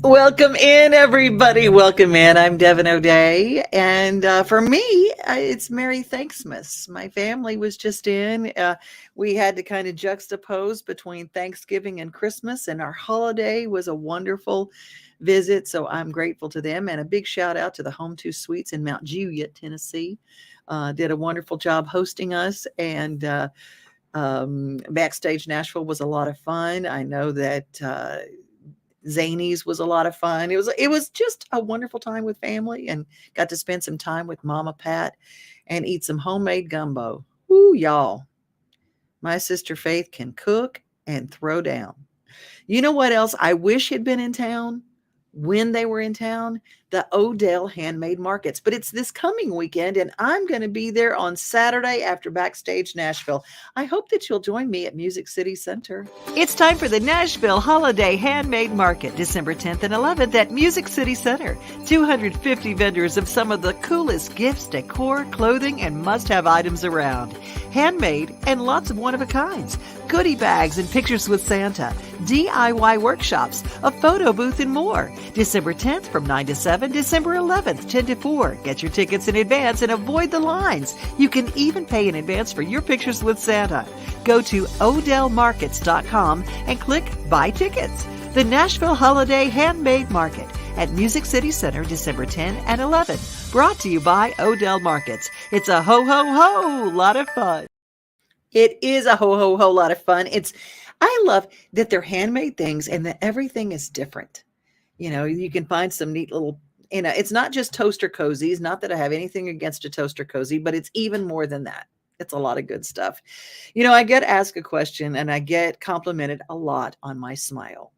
Welcome in, everybody. Welcome in. I'm Devin O'Day. And for me, it's Merry Thanksmas. My family was just in. We had to kind of juxtapose between Thanksgiving and Christmas, and our holiday was a wonderful visit. So I'm grateful to them. And a big shout out to the Home Two Suites in Mount Juliet, Tennessee. Did a wonderful job hosting us. And Backstage Nashville was a lot of fun. I know that. Zanies was a lot of fun. It was just a wonderful time with family and got to spend some time with Mama Pat and eat some homemade gumbo. Ooh, y'all. My sister Faith can cook and throw down. You know what else I wish had been in town when they were in town? The Odell Handmade Markets. But it's this coming weekend, and I'm going to be there on Saturday after Backstage Nashville. I hope that you'll join me at Music City Center. It's time for the Nashville Holiday Handmade Market, December 10th and 11th at Music City Center. 250 vendors of some of the coolest gifts, decor, clothing, and must-have items around. Handmade and lots of one-of-a-kinds. Goodie bags and pictures with Santa, DIY workshops, a photo booth, and more. December 10th from 9 to 7, December 11th, 10 to 4. Get your tickets in advance and avoid the lines. You can even pay in advance for your pictures with Santa. Go to odellmarkets.com and click Buy Tickets. The Nashville Holiday Handmade Market at Music City Center, December 10 and 11. Brought to you by Odell Markets. It's a ho-ho-ho lot of fun. It is a ho lot of fun. I love that they're handmade things and that everything is different. You can find some neat little, it's not just toaster cozies. Not that I have anything against a toaster cozy, but it's even more than that. It's a lot of good stuff. I get asked a question and I get complimented a lot on my smile.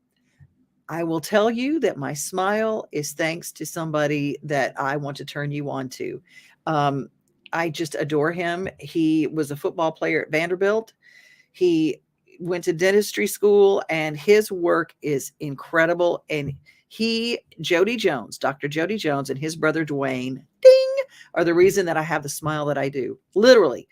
I will tell you that my smile is thanks to somebody that I want to turn you on to. I just adore him. He was a football player at Vanderbilt. He went to dentistry school and his work is incredible. And Jody Jones, Dr. Jody Jones and his brother Dwayne, ding, are the reason that I have the smile that I do. Literally,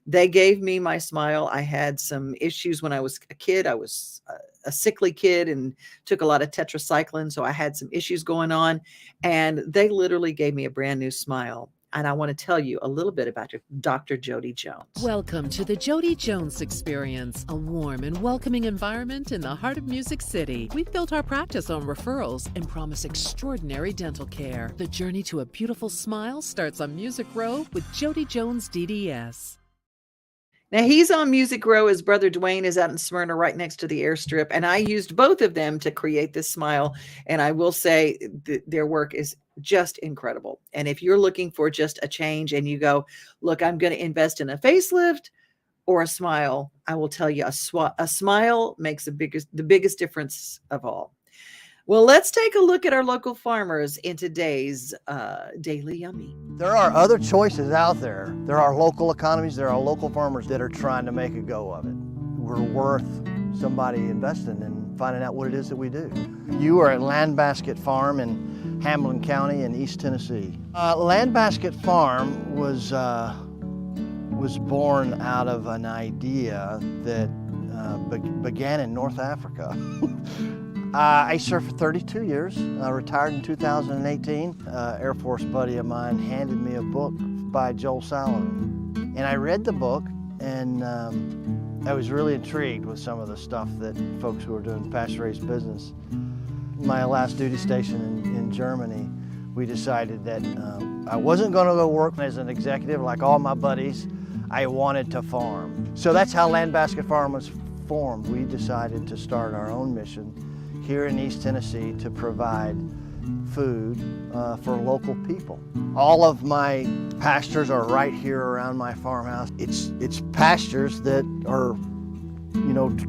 they gave me my smile. I had some issues when I was a kid. I was a sickly kid and took a lot of tetracycline. So I had some issues going on and they literally gave me a brand new smile. And I want to tell you a little bit about Dr. Jody Jones. Welcome to the Jody Jones Experience, a warm and welcoming environment in the heart of Music City. We've built our practice on referrals and promise extraordinary dental care. The journey to a beautiful smile starts on Music Row with Jody Jones DDS. Now, he's on Music Row. His brother Dwayne is out in Smyrna right next to the airstrip. And I used both of them to create this smile. And I will say their work is just incredible. And if you're looking for just a change and you go, look, I'm going to invest in a facelift or a smile, I will tell you a smile makes the biggest difference of all. Well, let's take a look at our local farmers in today's Daily Yummy. There are other choices out there. There are local economies, there are local farmers that are trying to make a go of it. We're worth somebody investing in finding out what it is that we do. You are at Land Basket Farm in Hamilton County in East Tennessee. Land Basket Farm was born out of an idea that began in North Africa. I served for 32 years, retired in 2018. Air Force buddy of mine handed me a book by Joel Salatin. And I read the book and I was really intrigued with some of the stuff that folks who were doing pasture-raised business. My last duty station in Germany, we decided that I wasn't going to go work as an executive like all my buddies. I wanted to farm. So that's how Land Basket Farm was formed. We decided to start our own mission here in East Tennessee to provide food for local people. All of my pastures are right here around my farmhouse. It's pastures that are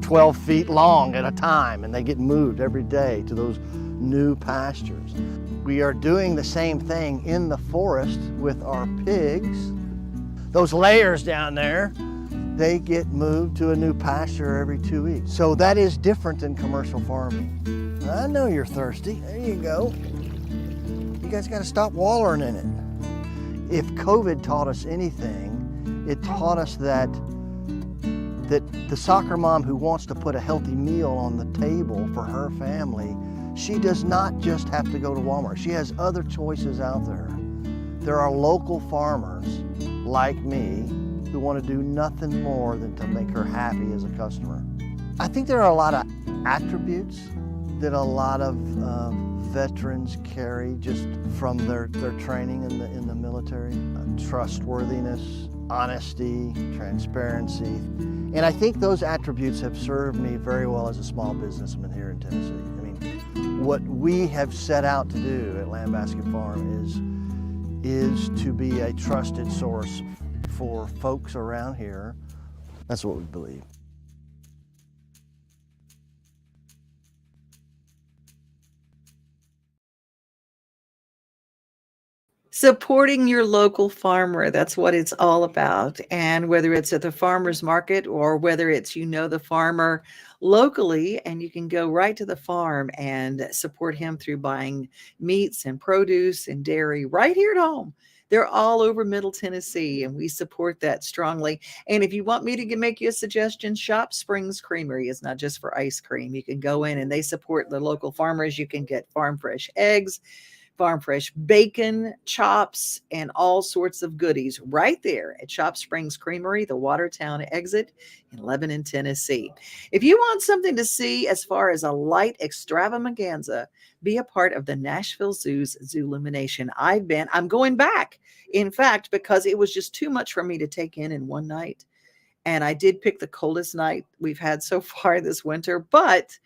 12 feet long at a time, and they get moved every day to those new pastures. We are doing the same thing in the forest with our pigs. Those layers down there, they get moved to a new pasture every 2 weeks. So that is different than commercial farming. I know you're thirsty. There you go. You guys got to stop wallowing in it. If COVID taught us anything, it taught us that the soccer mom who wants to put a healthy meal on the table for her family she does not just have to go to Walmart. She has other choices out there. There are local farmers like me who want to do nothing more than to make her happy as a customer. I think there are a lot of attributes that a lot of veterans carry just from their training in the military. Trustworthiness, honesty, transparency. And I think those attributes have served me very well as a small businessman here in Tennessee. I mean, what we have set out to do at Land Basket Farm is to be a trusted source for folks around here. That's what we believe. Supporting your local farmer, that's what it's all about. And whether it's at the farmer's market or whether it's, the farmer locally, and you can go right to the farm and support him through buying meats and produce and dairy right here at home. They're all over Middle Tennessee, and we support that strongly. And if you want me to make you a suggestion, Shop Springs Creamery is not just for ice cream. You can go in and they support the local farmers. You can get farm fresh eggs, farm fresh bacon, chops, and all sorts of goodies right there at Shop Springs Creamery, the Watertown exit in Lebanon, Tennessee. If you want something to see as far as a light extravaganza, be a part of the Nashville Zoo's Zoolumination. I'm going back, in fact, because it was just too much for me to take in one night. And I did pick the coldest night we've had so far this winter, but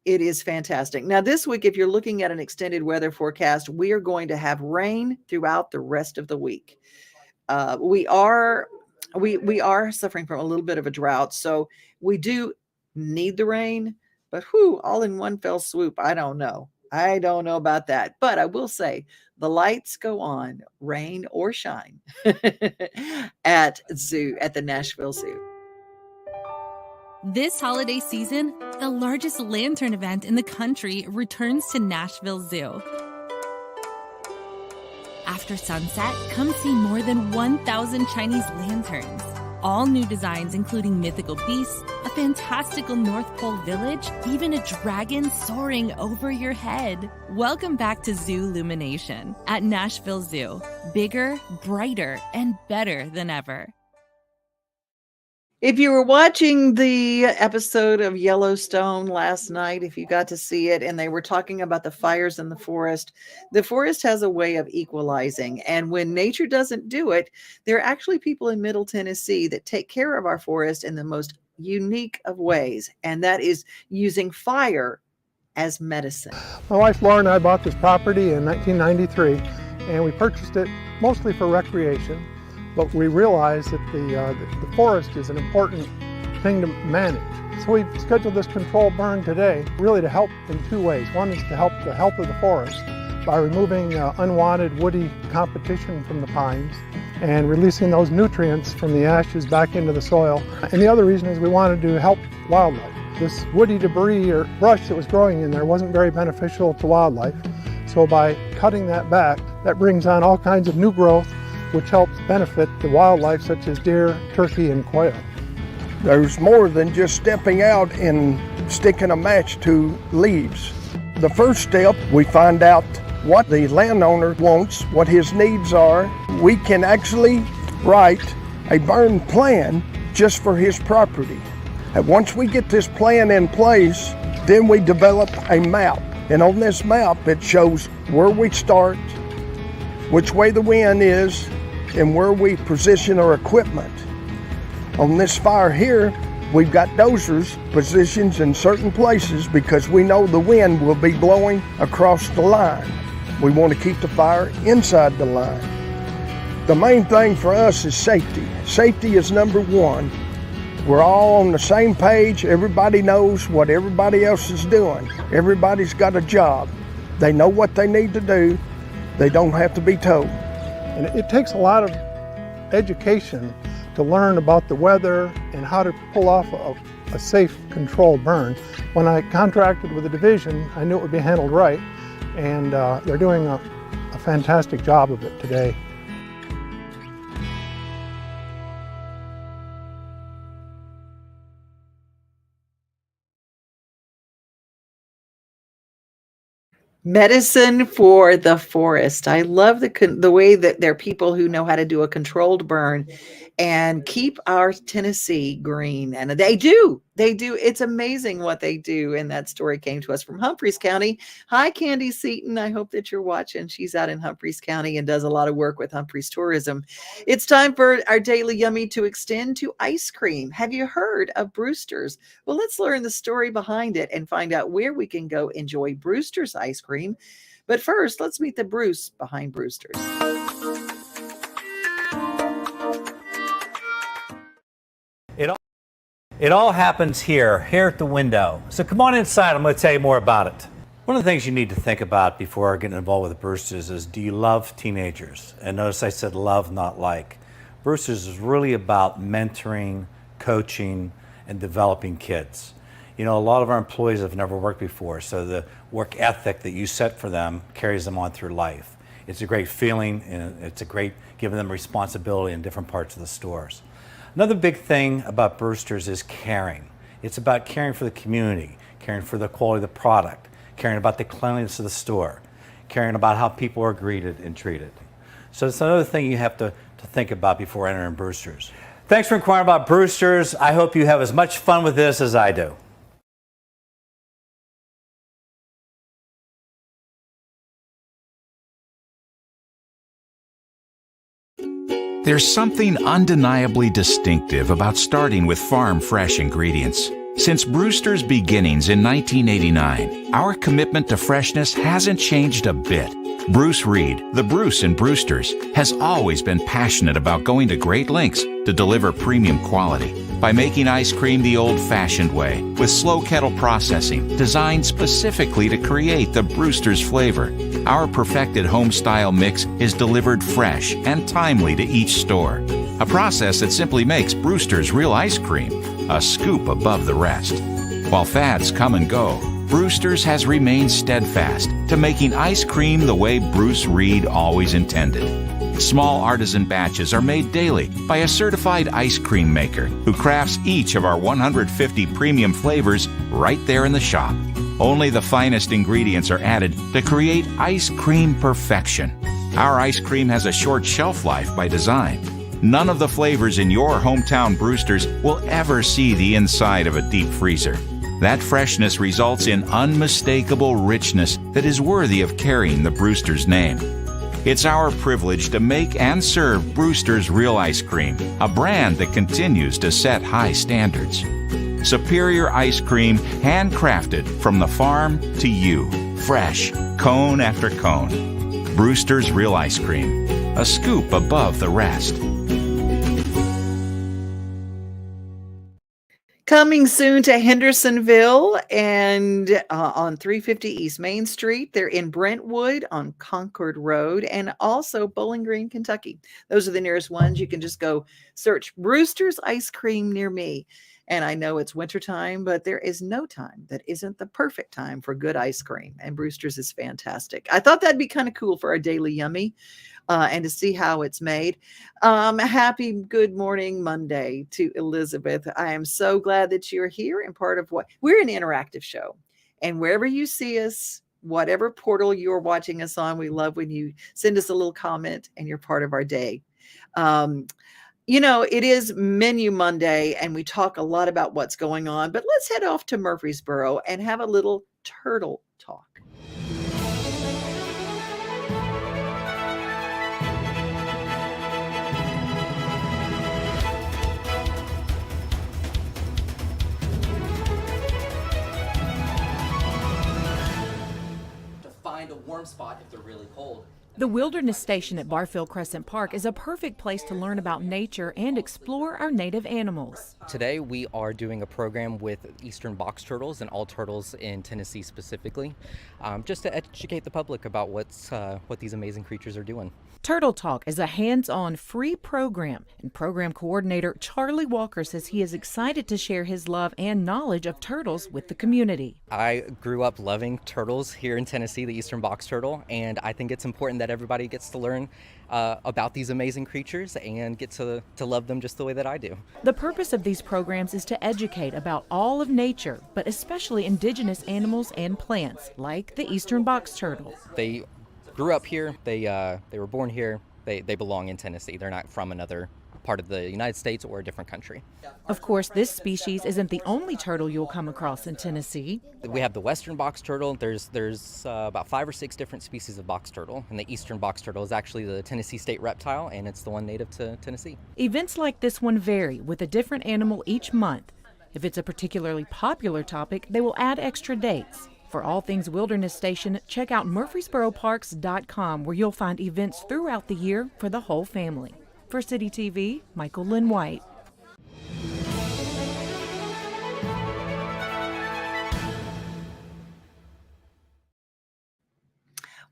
it is fantastic. Now, this week, if you're looking at an extended weather forecast, we are going to have rain throughout the rest of the week. We are suffering from a little bit of a drought, so we do need the rain. But all in one fell swoop. I don't know about that. But I will say the lights go on, rain or shine, at the Nashville Zoo. This holiday season, the largest lantern event in the country returns to Nashville Zoo. After sunset, come see more than 1,000 Chinese lanterns. All new designs including mythical beasts, a fantastical North Pole village, even a dragon soaring over your head. Welcome back to Zoolumination at Nashville Zoo. Bigger, brighter, and better than ever. If you were watching the episode of Yellowstone last night, if you got to see it, and they were talking about the fires in the forest has a way of equalizing. And when nature doesn't do it, there are actually people in Middle Tennessee that take care of our forest in the most unique of ways. And that is using fire as medicine. My wife Laura and I bought this property in 1993, and we purchased it mostly for recreation. But we realized that the forest is an important thing to manage. So we scheduled this controlled burn today, really to help in two ways. One is to help the health of the forest by removing unwanted woody competition from the pines and releasing those nutrients from the ashes back into the soil. And the other reason is we wanted to help wildlife. This woody debris or brush that was growing in there wasn't very beneficial to wildlife. So by cutting that back, that brings on all kinds of new growth, which helps benefit the wildlife such as deer, turkey, and quail. There's more than just stepping out and sticking a match to leaves. The first step, we find out what the landowner wants, what his needs are. We can actually write a burn plan just for his property. And once we get this plan in place, then we develop a map. And on this map, it shows where we start, which way the wind is, and where we position our equipment. On this fire here, we've got dozers positioned in certain places because we know the wind will be blowing across the line. We want to keep the fire inside the line. The main thing for us is safety. Safety is number one. We're all on the same page. Everybody knows what everybody else is doing. Everybody's got a job. They know what they need to do. They don't have to be told. And it takes a lot of education to learn about the weather and how to pull off a safe, controlled burn. When I contracted with the division, I knew it would be handled right, and they're doing a fantastic job of it today. Medicine for the forest. I love the way that there are people who know how to do a controlled burn and keep our Tennessee green. And they do. They do. It's amazing what they do. And that story came to us from Humphreys County. Hi, Candy Seaton. I hope that you're watching. She's out in Humphreys County and does a lot of work with Humphreys Tourism. It's time for our Daily Yummy to extend to ice cream. Have you heard of Brewster's? Well, let's learn the story behind it and find out where we can go enjoy Brewster's ice cream. But first, let's meet the Bruce behind Brewster's. It all happens here at the window. So come on inside, I'm going to tell you more about it. One of the things you need to think about before getting involved with Brewster's is, do you love teenagers? And notice I said love, not like. Brewster's is really about mentoring, coaching, and developing kids. You know, a lot of our employees have never worked before, so the work ethic that you set for them carries them on through life. It's a great feeling, and it's a great giving them responsibility in different parts of the stores. Another big thing about Brewster's is caring. It's about caring for the community, caring for the quality of the product, caring about the cleanliness of the store, caring about how people are greeted and treated. So it's another thing you have to think about before entering Brewster's. Thanks for inquiring about Brewster's. I hope you have as much fun with this as I do. There's something undeniably distinctive about starting with farm fresh ingredients. Since Brewster's beginnings in 1989, our commitment to freshness hasn't changed a bit. Bruce Reed, the Bruce in Brewster's, has always been passionate about going to great lengths to deliver premium quality by making ice cream the old-fashioned way with slow kettle processing designed specifically to create the Brewster's flavor. Our perfected home-style mix is delivered fresh and timely to each store, a process that simply makes Brewster's real ice cream a scoop above the rest. While fads come and go, Brewster's has remained steadfast to making ice cream the way Bruce Reed always intended. Small artisan batches are made daily by a certified ice cream maker who crafts each of our 150 premium flavors right there in the shop. Only the finest ingredients are added to create ice cream perfection. Our ice cream has a short shelf life by design. None of the flavors in your hometown Brewster's will ever see the inside of a deep freezer. That freshness results in unmistakable richness that is worthy of carrying the Brewster's name. It's our privilege to make and serve Brewster's Real Ice Cream, a brand that continues to set high standards. Superior ice cream, handcrafted from the farm to you, fresh, cone after cone. Brewster's Real Ice Cream, a scoop above the rest. Coming soon to Hendersonville and on 350 East Main Street. They're in Brentwood on Concord Road and also Bowling Green, Kentucky. Those are the nearest ones. You can just go search Brewster's Ice Cream near me. And I know it's wintertime, but there is no time that isn't the perfect time for good ice cream. And Brewster's is fantastic. I thought that'd be kind of cool for our Daily Yummy. And to see how it's made. Happy good morning Monday to Elizabeth. I am so glad that you're here and part of what we're an interactive show. And wherever you see us, whatever portal you're watching us on, we love when you send us a little comment and you're part of our day. You know, it is Menu Monday and we talk a lot about what's going on, but let's head off to Murfreesboro and have a little turtle talk. Find a warm spot if they're really cold. The Wilderness Station at Barfield Crescent Park is a perfect place to learn about nature and explore our native animals. Today we are doing a program with eastern box turtles and all turtles in Tennessee specifically, just to educate the public about what these amazing creatures are doing. Turtle Talk is a hands-on free program, and program coordinator Charlie Walker says he is excited to share his love and knowledge of turtles with the community. I grew up loving turtles here in Tennessee, the eastern box turtle, and I think it's important that everybody gets to learn about these amazing creatures and get to love them just the way that I do. The purpose of these programs is to educate about all of nature, but especially indigenous animals and plants, like the eastern box turtle. They grew up here, they were born here, they belong in Tennessee. They're not from another part of the United States or a different country. Of course, this species isn't the only turtle you'll come across in Tennessee. We have the western box turtle. There's about 5 or 6 different species of box turtle, and the eastern box turtle is actually the Tennessee state reptile, and it's the one native to Tennessee. Events like this one vary, with a different animal each month. If it's a particularly popular topic, they will add extra dates. For all things Wilderness Station, check out murfreesboroparks.com, where you'll find events throughout the year for the whole family. For City TV, Michael Lynn White.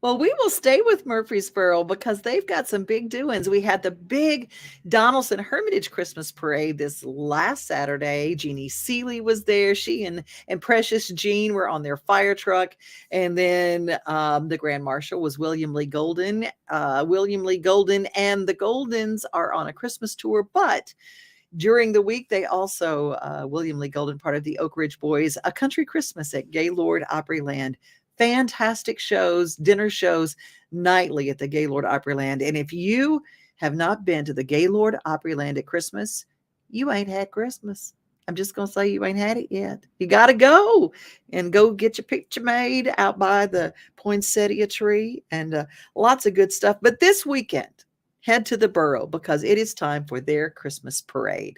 Well, we will stay with Murfreesboro because they've got some big doings. We had the big Donaldson Hermitage Christmas Parade this last Saturday. Jeannie Seeley was there. She and Precious Jean were on their fire truck. And then the Grand Marshal was William Lee Golden. William Lee Golden and the Goldens are on a Christmas tour, but during the week, they also, William Lee Golden, part of the Oak Ridge Boys, a country Christmas at Gaylord Opryland. Fantastic shows, dinner shows nightly at the Gaylord Opryland. And if you have not been to the Gaylord Opryland at Christmas, you ain't had Christmas. I'm just going to say you ain't had it yet. You got to go and go get your picture made out by the poinsettia tree and lots of good stuff. But this weekend, head to the borough because it is time for their Christmas parade.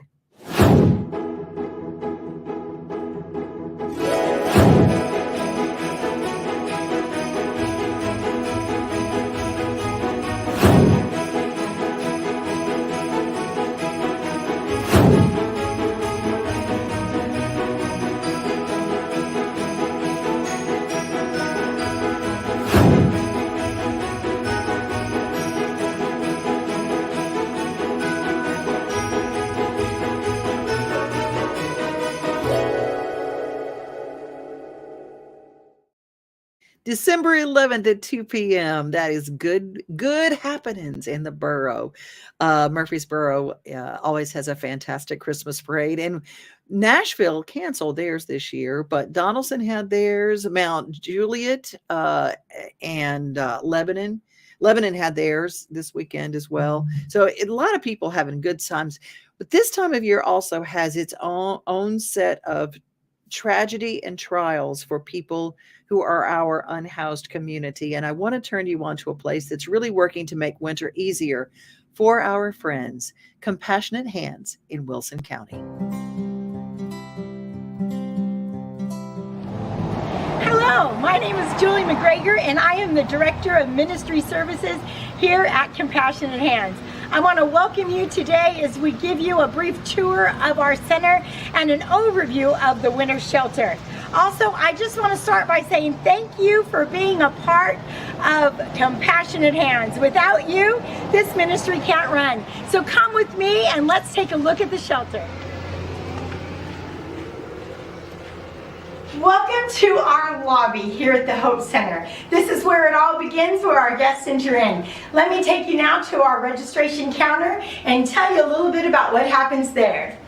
December 11th at 2 p.m. That is good happenings in the borough. Murfreesboro always has a fantastic Christmas parade. And Nashville canceled theirs this year, but Donaldson had theirs. Mount Juliet and Lebanon. Lebanon had theirs this weekend as well. So a lot of people having good times. But this time of year also has its own set of tragedy and trials for people who are our unhoused community. And I want to turn you on to a place that's really working to make winter easier for our friends, Compassionate Hands in Wilson County. Hello, my name is Julie McGregor and I am the Director of Ministry Services here at Compassionate Hands. I want to welcome you today as we give you a brief tour of our center and an overview of the winter shelter. Also, I just want to start by saying thank you for being a part of Compassionate Hands. Without you, this ministry can't run. So come with me and let's take a look at the shelter. Welcome to our lobby here at the Hope Center. This is where it all begins, where our guests enter in. Let me take you now to our registration counter and tell you a little bit about what happens there.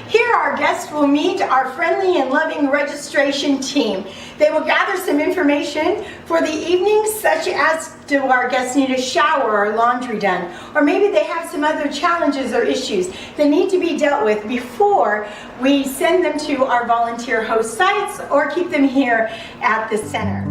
Here our guests will meet our friendly and loving registration team. They will gather some information for the evening, such as do our guests need a shower or laundry done, or maybe they have some other challenges or issues that need to be dealt with before we send them to our volunteer host sites or keep them here at the center.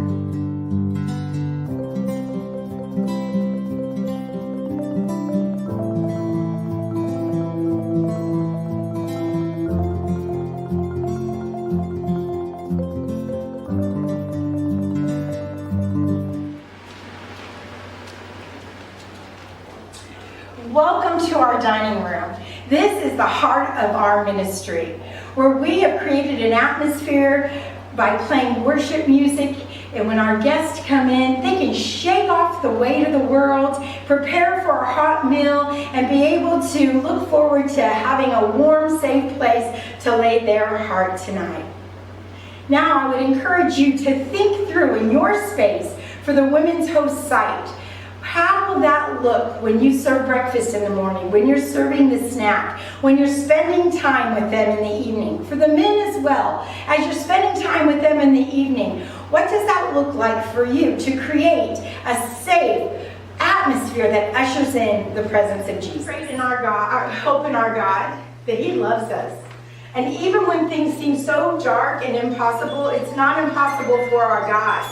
Welcome to our dining room. This is the heart of our ministry, where we have created an atmosphere by playing worship music, and when our guests come in, they can shake off the weight of the world, prepare for a hot meal, and be able to look forward to having a warm, safe place to lay their heart tonight. Now I would encourage you to think through in your space for the Women's Host site. How will that look when you serve breakfast in the morning, when you're serving the snack, when you're spending time with them in the evening? For the men as well, as you're spending time with them in the evening, what does that look like for you to create a safe atmosphere that ushers in the presence of Jesus? Pray in our God, our hope in our God, that He loves us. And even when things seem so dark and impossible, it's not impossible for our God.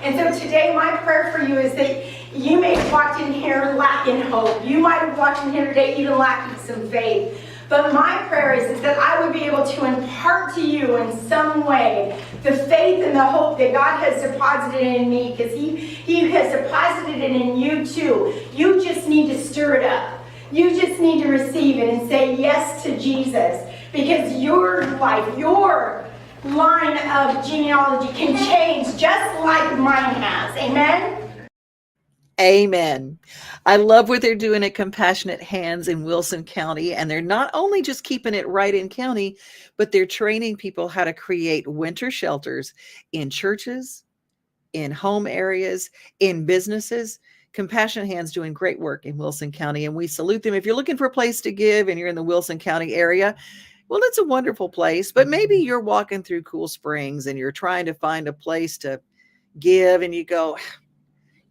And so today, my prayer for you is that you may have walked in here lacking hope. You might have walked in here today even lacking some faith. But my prayer is that I would be able to impart to you in some way the faith and the hope that God has deposited in me, because He has deposited it in you too. You just need to stir it up. You just need to receive it and say yes to Jesus, because your life, your line of genealogy can change just like mine has. Amen? Amen. I love what they're doing at Compassionate Hands in Wilson County. And they're not only just keeping it right in county, but they're training people how to create winter shelters in churches, in home areas, in businesses. Compassionate Hands doing great work in Wilson County, and we salute them. If you're looking for a place to give and you're in the Wilson County area, well, it's a wonderful place, but maybe you're walking through Cool Springs and you're trying to find a place to give, and you go,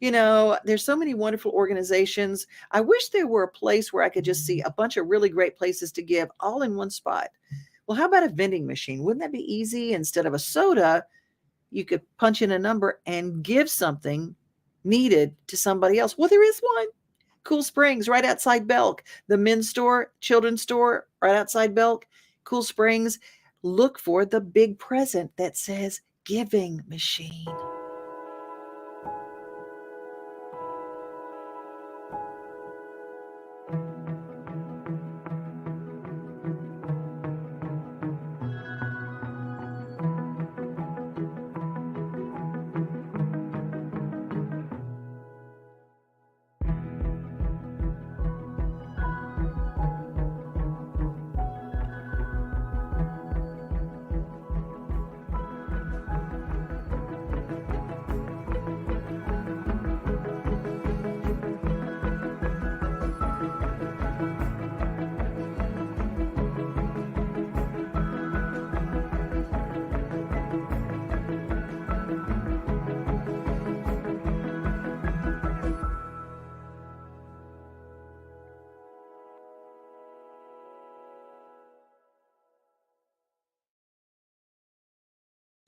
there's so many wonderful organizations. I wish there were a place where I could just see a bunch of really great places to give all in one spot. Well, how about a vending machine? Wouldn't that be easy? Instead of a soda, you could punch in a number and give something needed to somebody else. Well, there is one. Cool Springs, right outside Belk. The men's store, children's store, right outside Belk. Cool Springs. Look for the big present that says giving machine.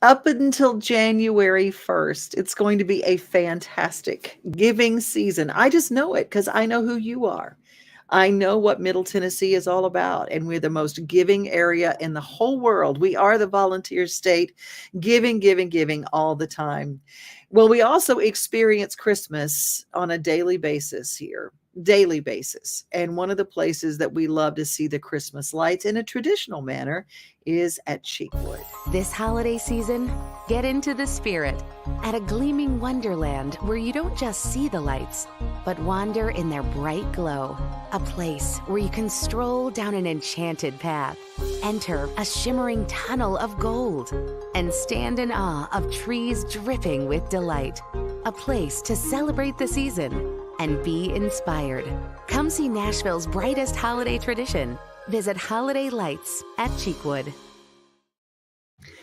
Up until January 1st, it's going to be a fantastic giving season. I just know it because I know who you are. I know what Middle Tennessee is all about, and we're the most giving area in the whole world. We are the volunteer state, giving, giving, giving all the time. Well, we also experience Christmas on a daily basis here. Daily basis. And one of the places that we love to see the Christmas lights in a traditional manner is at Cheekwood. This holiday season, get into the spirit at a gleaming wonderland where you don't just see the lights, but wander in their bright glow. A place where you can stroll down an enchanted path, enter a shimmering tunnel of gold, and stand in awe of trees dripping with delight. A place to celebrate the season and be inspired. Come see Nashville's brightest holiday tradition. Visit Holiday Lights at Cheekwood.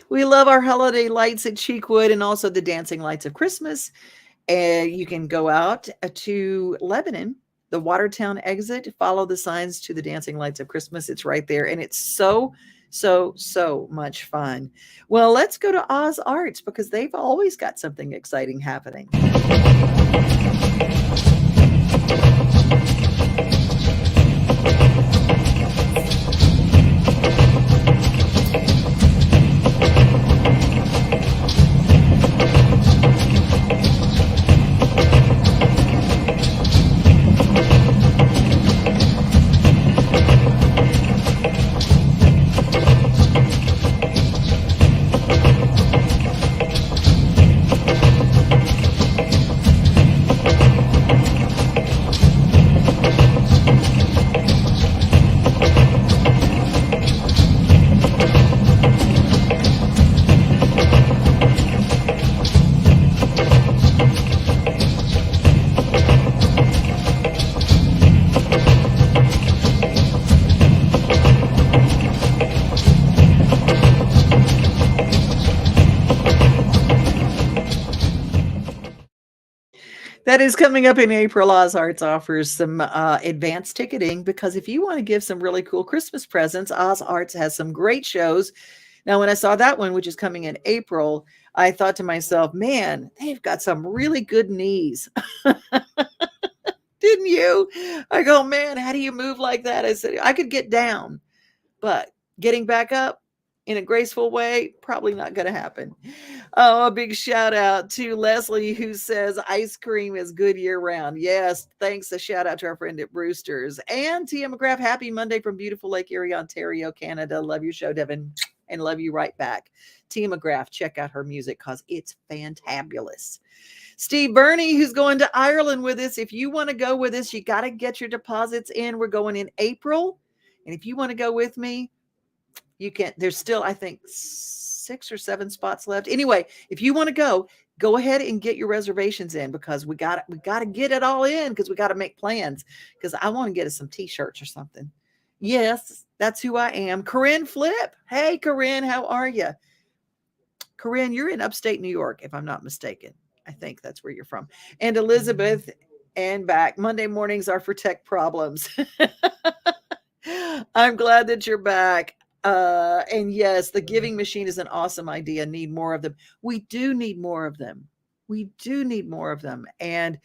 We love our holiday lights at Cheekwood and also the dancing lights of Christmas. And you can go out to Lebanon, the Watertown exit, follow the signs to the dancing lights of Christmas. It's right there. And it's so much fun. Well, let's go to Oz Arts because they've always got something exciting happening. That is coming up in April. Oz Arts offers some advanced ticketing because if you want to give some really cool Christmas presents, Oz Arts has some great shows. Now, when I saw that one, which is coming in April, I thought to myself, man, they've got some really good knees. Didn't you? I go, man, how do you move like that? I said, I could get down, but getting back up in a graceful way, probably not going to happen. Oh, a big shout out to Leslie who says ice cream is good year round. Yes, thanks. A shout out to our friend at Brewster's. And Tia McGrath, happy Monday from beautiful Lake Erie, Ontario, Canada. Love your show, Devin, and love you right back. Tia McGrath, check out her music because it's fantabulous. Steve Burney, who's going to Ireland with us. If you want to go with us, you got to get your deposits in. We're going in April. And if you want to go with me, you can. There's still, I think, 6 or 7 spots left. Anyway, if you want to go ahead and get your reservations in because we got to get it all in because we got to make plans because I want to get us some t-shirts or something. Yes, that's who I am. Corinne Flip. Hey, Corinne, how are you? Corinne, you're in upstate New York, if I'm not mistaken. I think that's where you're from. And Elizabeth and back. Monday mornings are for tech problems. I'm glad that you're back. And yes, the giving machine is an awesome idea. Need more of them. We do need more of them. We do need more of them. And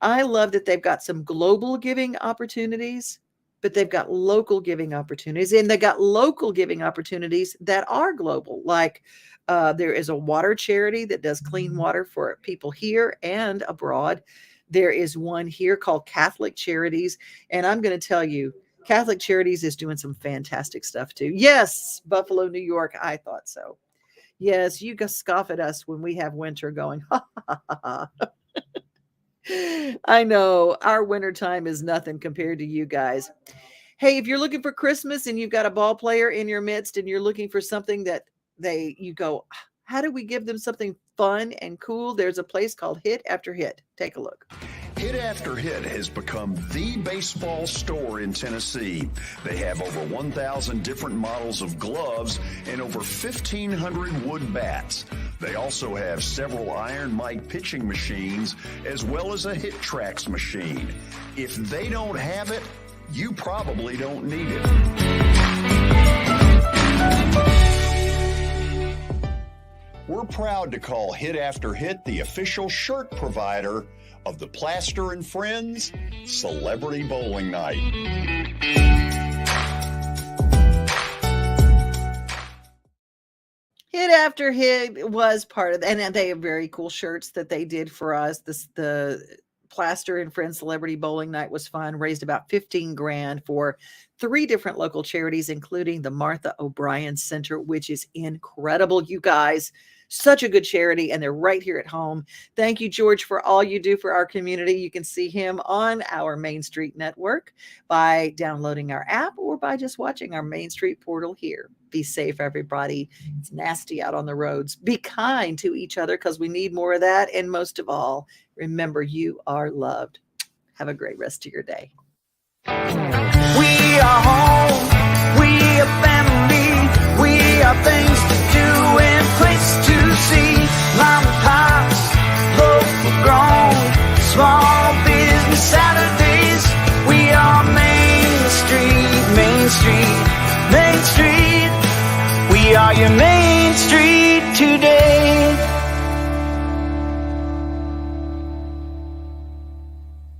I love that they've got some global giving opportunities, but they've got local giving opportunities, and they got local giving opportunities that are global. Like there is a water charity that does clean water for people here and abroad. There is one here called Catholic Charities. And I'm going to tell you, Catholic Charities is doing some fantastic stuff too. Yes, Buffalo, New York. I thought so. Yes, you can scoff at us when we have winter going. Ha, ha, ha, ha. I know our winter time is nothing compared to you guys. Hey, if you're looking for Christmas and you've got a ball player in your midst and you're looking for something that you go, how do we give them something fun and cool? There's a place called Hit After Hit. Take a look. Hit After Hit has become the baseball store in Tennessee. They have over 1,000 different models of gloves and over 1,500 wood bats. They also have several Iron Mike pitching machines as well as a Hit Tracks machine. If they don't have it, you probably don't need it. We're proud to call Hit After Hit the official shirt provider of the Plaster and Friends Celebrity Bowling Night. Hit After Hit was part of that, and they have very cool shirts that they did for us. The Plaster and Friends Celebrity Bowling Night was fun, raised about $15,000 for 3 different local charities, including the Martha O'Brien Center, which is incredible, you guys. Such a good charity, and they're right here at home. Thank you, George, for all you do for our community. You can see him on our Main Street network by downloading our app or by just watching our Main Street portal here. Be safe, everybody. It's nasty out on the roads. Be kind to each other because we need more of that. And most of all, remember you are loved. Have a great rest of your day. We are home. We are family. We are things to do and place to see. Mom and pops, local grown, small business Saturdays. We are Main Street, Main Street, Main Street. We are your Main Street today.